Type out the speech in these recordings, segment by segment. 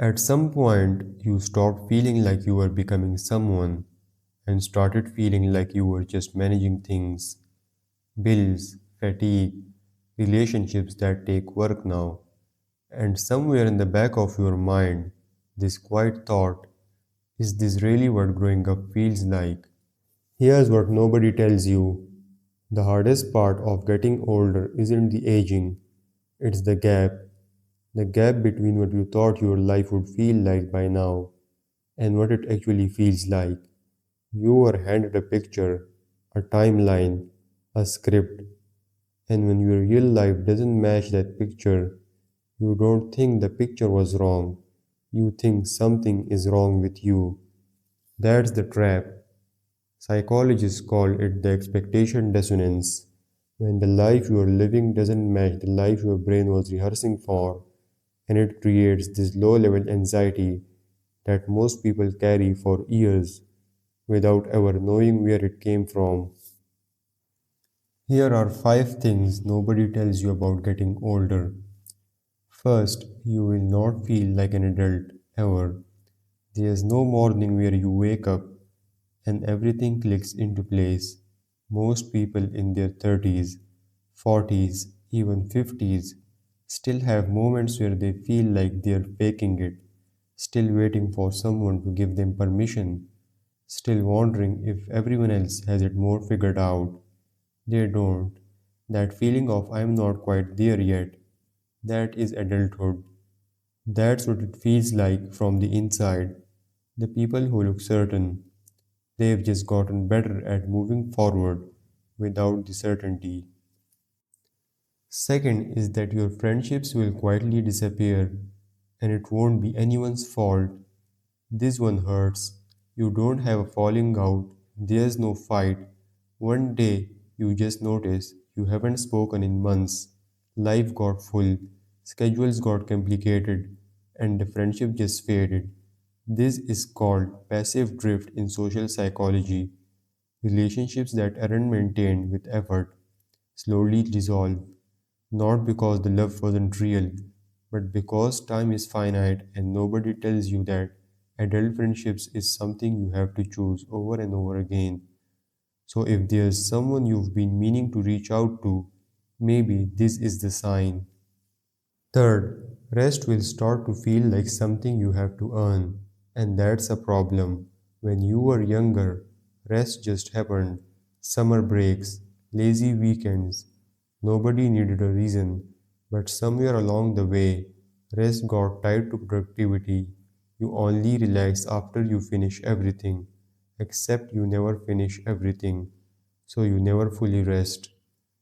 At some point, you stopped feeling like you were becoming someone and started feeling like you were just managing things, bills, fatigue, relationships that take work now. And somewhere in the back of your mind, this quiet thought, is this really what growing up feels like? Here's what nobody tells you. The hardest part of getting older isn't the aging, it's the gap. The gap between what you thought your life would feel like by now and what it actually feels like. You were handed a picture, a timeline, a script, and when your real life doesn't match that picture, you don't think the picture was wrong. You think something is wrong with you. That's the trap. Psychologists call it the expectation dissonance. When the life you are living doesn't match the life your brain was rehearsing for, and it creates this low level anxiety that most people carry for years without ever knowing where it came from. Here are 5 things nobody tells you about getting older. First, you will not feel like an adult ever. There's no morning where you wake up and everything clicks into place. Most people in their 30s, 40s, even 50s still have moments where they feel like they're faking it, still waiting for someone to give them permission, still wondering if everyone else has it more figured out. They don't. That feeling of I'm not quite there yet, that is adulthood. That's what it feels like from the inside. The people who look certain, they've just gotten better at moving forward without the certainty. Second is that your friendships will quietly disappear and it won't be anyone's fault. This one hurts. You don't have a falling out, there's no fight. One day you just notice you haven't spoken in months. Life got full, schedules got complicated, and the friendship just faded. This is called passive drift in social psychology. Relationships that aren't maintained with effort slowly dissolve, not because the love wasn't real, but because time is finite and nobody tells you that adult friendships is something you have to choose over and over again. So if there's someone you've been meaning to reach out to, maybe this is the sign. Third, rest will start to feel like something you have to earn, and that's a problem. When you were younger, rest just happened. Summer breaks, lazy weekends. Nobody needed a reason, but somewhere along the way, rest got tied to productivity. You only relax after you finish everything, except you never finish everything, so you never fully rest.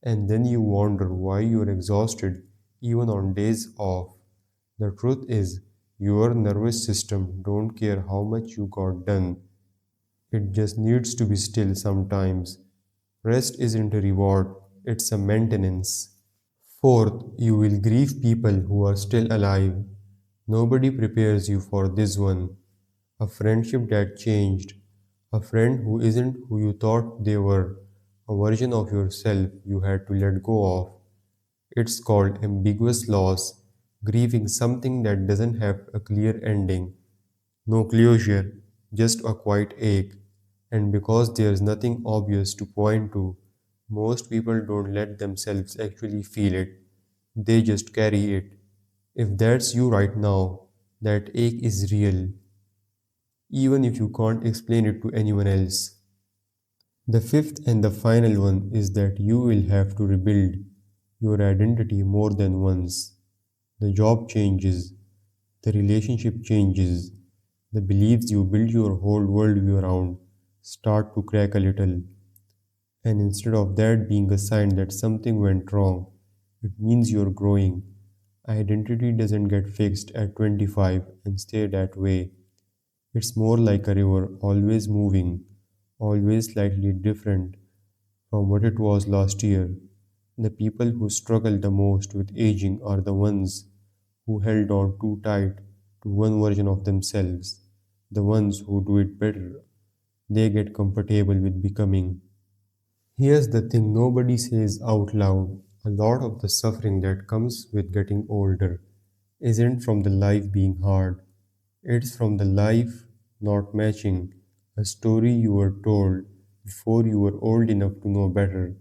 And then you wonder why you're exhausted even on days off. The truth is, your nervous system don't care how much you got done. It just needs to be still sometimes. Rest isn't a reward, it's a maintenance. Fourth, you will grieve people who are still alive. Nobody prepares you for this one. A friendship that changed, a friend who isn't who you thought they were, a version of yourself you had to let go of. It's called ambiguous loss, grieving something that doesn't have a clear ending, no closure, just a quiet ache. And because there's nothing obvious to point to, most people don't let themselves actually feel it. They just carry it. If that's you right now, that ache is real, even if you can't explain it to anyone else. The fifth and the final one is that you will have to rebuild your identity more than once. The job changes, the relationship changes, the beliefs you build your whole worldview around start to crack a little. And instead of that being a sign that something went wrong, it means you're growing. Identity doesn't get fixed at 25 and stay that way. It's more like a river, always moving, always slightly different from what it was last year. The people who struggle the most with aging are the ones who held on too tight to one version of themselves. The ones who do it better, they get comfortable with becoming. Here's the thing nobody says out loud. A lot of the suffering that comes with getting older isn't from the life being hard. It's from the life not matching, a story you were told before you were old enough to know better.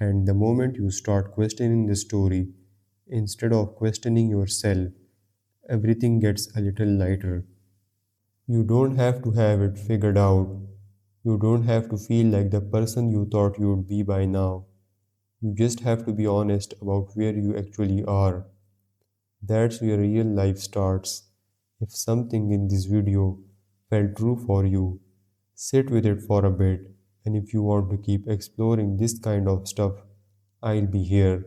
And the moment you start questioning the story, instead of questioning yourself, everything gets a little lighter. You don't have to have it figured out. You don't have to feel like the person you thought you'd be by now. You just have to be honest about where you actually are. That's where real life starts. If something in this video felt true for you, sit with it for a bit. And if you want to keep exploring this kind of stuff, I'll be here.